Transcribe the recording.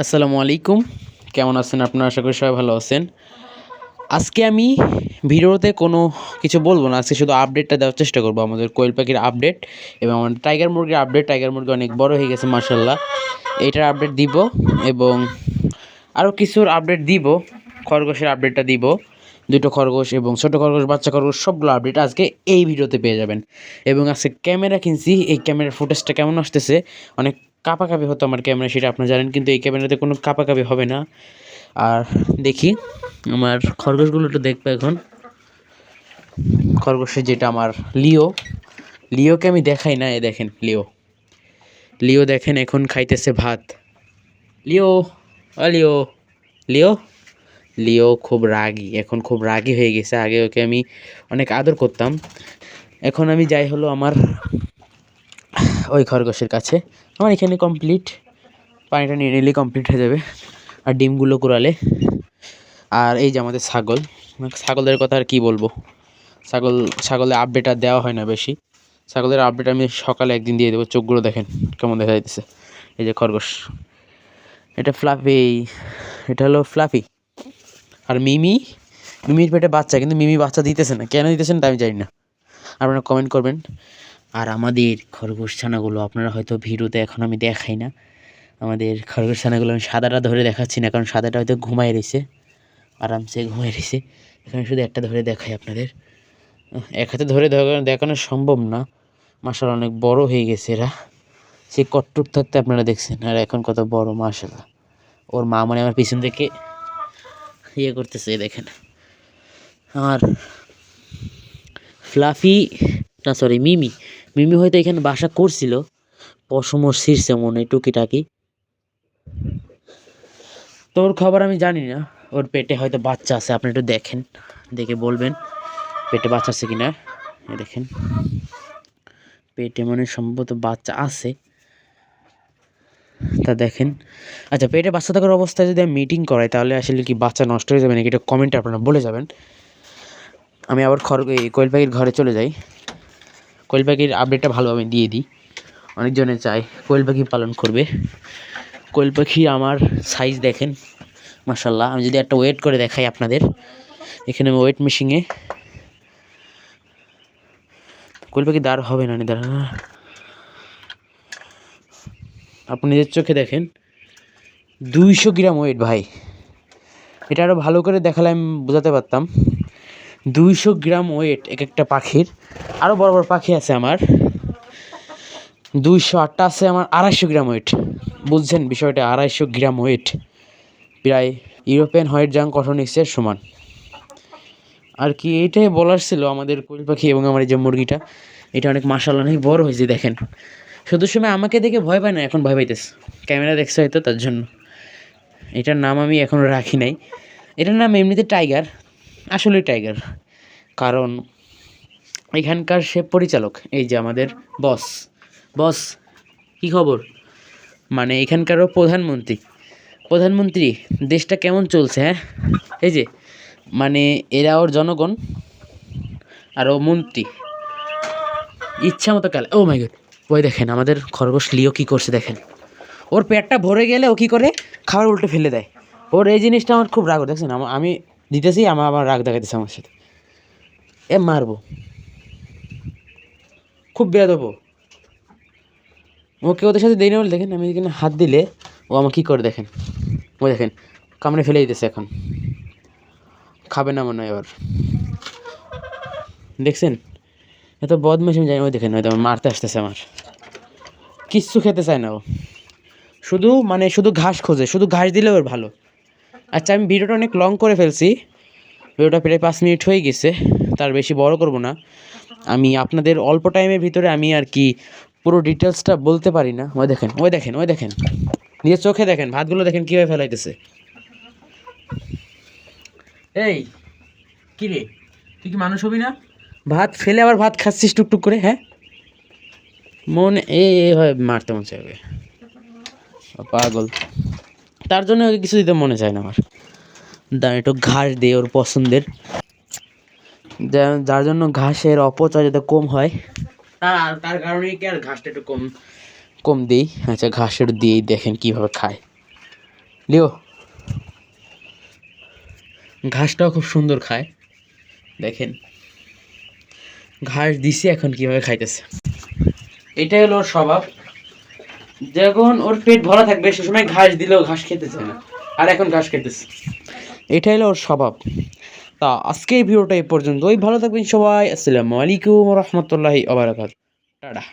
আসসালামু আলাইকুম। কেমন আছেন আপনারা? আশা করি সবাই ভালো আছেন। আজকে আমি ভিডিওতে কোনো কিছু বলবো না। আজকে শুধু আপডেটটা দেওয়ার চেষ্টা করব, আমাদের কোয়েল পাখির আপডেট এবং আমাদের টাইগার মুরগির আপডেট। টাইগার মুরগি অনেক বড় হয়ে গেছে মাশাআল্লাহ। এইটার আপডেট দিব এবং আরও কিছুর আপডেট দিব। খরগোশের আপডেটটা দিব। ২টো খরগোশ এবং ছোটো খরগোশ, বাচ্চা খরগোশ সবগুলো আপডেট আজকে এই ভিডিওতে পেয়ে যাবেন। এবং আজকে ক্যামেরা কিনছি, এই ক্যামেরার ফুটেজটা কেমন আসতেছে, অনেক কাঁপাকাঁপি হতো আমার ক্যামেরা, সেটা আপনারা জানেন, কিন্তু এই ক্যামেরাতে কোনো কাঁপাকাঁপি হবে না। আর দেখি আমার খরগোশগুলো একটু দেখবো এখন। খরগোশের যেটা আমার লিওকে আমি দেখাই না, এ দেখেন লিও দেখেন এখন খাইতেছে ভাত। লিও লিও লিও লিও খুব রাগী, এখন খুব রাগী হয়ে গেছে। আগে ওকে আমি অনেক আদর করতাম। এখন আমি যাই হলো আমার ওই খরগোশের কাছে। আমার এখানে কমপ্লিট, পানিটা নিয়ে নিলেই কমপ্লিট হয়ে যাবে। আর ডিমগুলো কুড়ালে। আর এই যে আমাদের ছাগলের কথা আর কি বলবো। ছাগলের আপডেট আর দেওয়া হয় না বেশি। ছাগলের আপডেট আমি সকালে একদিন দিয়ে দেবো। চোখগুলো দেখেন কেমন দেখা যাইতেছে। এই যে খরগোশ, এটা হলো ফ্লাফি। আর মিমির পেটে বাচ্চা, কিন্তু মিমি বাচ্চা দিতেছে না। কেন দিতেছেন তা আমি জানি না, আপনারা কমেন্ট করবেন। আর আমাদের খরগোশ ছানাগুলো আপনারা হয়তো ভিডিওতে এখন আমি দেখাই না। আমাদের খরগোশ ছানাগুলো আমি সাদাটা ধরে দেখাচ্ছি না, কারণ সাদাটা হয়তো ঘুমায় রয়েছে, আরামসে ঘুমায় রয়েছে। এখানে শুধু একটা ধরে দেখাই আপনাদের। এক হাতে ধরে দেখানো সম্ভব না। মাশাআল্লাহ অনেক বড় হয়ে গেছে এরা। সে কট্টুক থাকতে আপনারা দেখছেন, আর এখন কত বড় মাশাআল্লাহ। ওর মা মানে আমার পিছন থেকে ইয়ে করতেছে, দেখেন। আর ফ্লাফি, না সরি, মিমি হয়তো এখানে বাসা করছিল, পশমও ছিঁড়ছে মনে হয় টুকিটাকি। তো ওর খবর আমি জানি না। ওর পেটে হয়তো বাচ্চা আছে, আপনি একটু দেখেন, দেখে বলবেন পেটে বাচ্চা আছে কিনা। দেখেন পেটে মনে সম্ভবত বাচ্চা আছে, তা দেখেন। আচ্ছা, পেটে বাচ্চা থাকার অবস্থায় যদি আমি মিটিং করাই, তাহলে আসলে কি বাচ্চা নষ্ট হয়ে যাবে নাকি, এটা কমেন্টে আপনারা বলে যাবেন। আমি আবার কোয়েল পাখির ঘরে চলে যাই। কোয়েল পাখির আপডেটটা ভালোভাবে দিয়ে দিই। অনেকজনে চায় কোয়েল পাখি পালন করবে। কোয়েল পাখি আমার সাইজ দেখেন মাশাআল্লাহ। আমি যদি একটা ওয়েট করে দেখাই আপনাদের, এখানে আমি ওয়েট মেশিনে, কোয়েল পাখি দাঁড় হবে না, দাঁড়া, আপনি নিজের চোখে দেখেন 200 গ্রাম ওয়েট ভাই। এটা আরও ভালো করে দেখালে আমি বোঝাতে পারতাম। 200 গ্রাম ওয়েট এক একটা পাখির। আরও বড় বড় পাখি আছে আমার, 208টা আছে আমার 250 গ্রাম ওয়েট। বুঝছেন বিষয়টা? 250 গ্রাম ওয়েট, প্রায় ইউরোপিয়ান হোয়াইট জাং কটনিক্সের সমান। আর কি এইটাই বলার ছিল আমাদের কোয়েল পাখি এবং আমার এই যে মুরগিটা, এটা অনেক মাশাআল্লাহ অনেক বড় হয়েছে দেখেন। শুধু সময় আমাকে দেখে ভয় পায় না, এখন ভয় পাইতেছে। ক্যামেরা দেখছে হয়তো, তার জন্য। এটার নাম আমি এখনও রাখি নাই। এটার নাম এমনিতে টাইগার, আসলেই টাইগার। কারণ এখানকার সে পরিচালক, এই যে আমাদের বস কী খবর, মানে এখানকারও প্রধানমন্ত্রী দেশটা কেমন চলছে, হ্যাঁ। এই যে মানে এরা ওর জনগণ, আর ও মন্ত্রী, ইচ্ছা মতো কাল। ও মাই গড, ওই দেখেন আমাদের খরগোশ লিও কী করছে দেখেন। ওর পেটটা ভরে গেলে ও কী করে, খাবার উল্টে ফেলে দেয়। ওর এই জিনিসটা আমার খুব রাগ, দেখছেন। আমি দিতেছি, আমার রাগ দেখাইতেছে আমার সাথে। মারবো, খুব বেয়াদব। ওকে ওদের সাথে দেই না বলে দেখেন, আমি এখানে হাত দিলে ও আমার কী করে দেখেন। ও দেখেন কামড়ে ফেলে দিতেছে, এখন খাবে না মনে হয় এবার। দেখছেন এত বদমাইশ আমি জানি। ওই দেখেন হয়তো মারতে আসতেছে আমার, কিচ্ছু খেতে চায় না ও, শুধু ঘাস খোঁজে, শুধু ঘাস দিলে ওর ভালো। আচ্ছা, আমি ভিডিওটা অনেক লং করে ফেলছি, ভিডিওটা প্রায় 5 মিনিট হয়ে গেছে, তার বেশি বড় করব না। আমি আপনাদের অল্প টাইমের ভিতরে আমি আর কি পুরো ডিটেলসটা বলতে পারি না। ওই দেখেন নিজের চোখে দেখেন, ভাতগুলো দেখেন কীভাবে ফেলাইতেছে। এই কী রে, তুই কি মানুষ হবি না? ভাত ফেলে আবার ভাত খাচ্ছিস টুকটুক করে, হ্যাঁ। মনে হয় মারতে মন চাইবে, পাগল। তার জন্য ওকে কিছু দিতে মনে চায় না আমার। দাঁড়া একটু ঘাস দিয়ে ওর পছন্দের, যার জন্য ঘাসের অপচয় যাতে কম হয়, তার কারণেই কি আর ঘাসটা একটু কম দিই। আচ্ছা, ঘাসের দিয়েই দেখেন কীভাবে খায়। লিও, ঘাসটাও খুব সুন্দর খায়, দেখেন ঘাস দিছি এখন কিভাবে খাইতেছে। এটাই হলো ওর স্বভাব, যখন ওর পেট ভরা থাকবে সে সময় ঘাস দিলেও ঘাস খেতেছে না, আর এখন ঘাস খেতেছে। এটাই হলো ওর স্বভাব। তা আজকে এই ভিডিওটা এই পর্যন্তই। ভালো থাকবেন সবাই। আসসালামু আলাইকুম রহমতুল্লাহি ওয়া বারাকাতুহু। টাটা।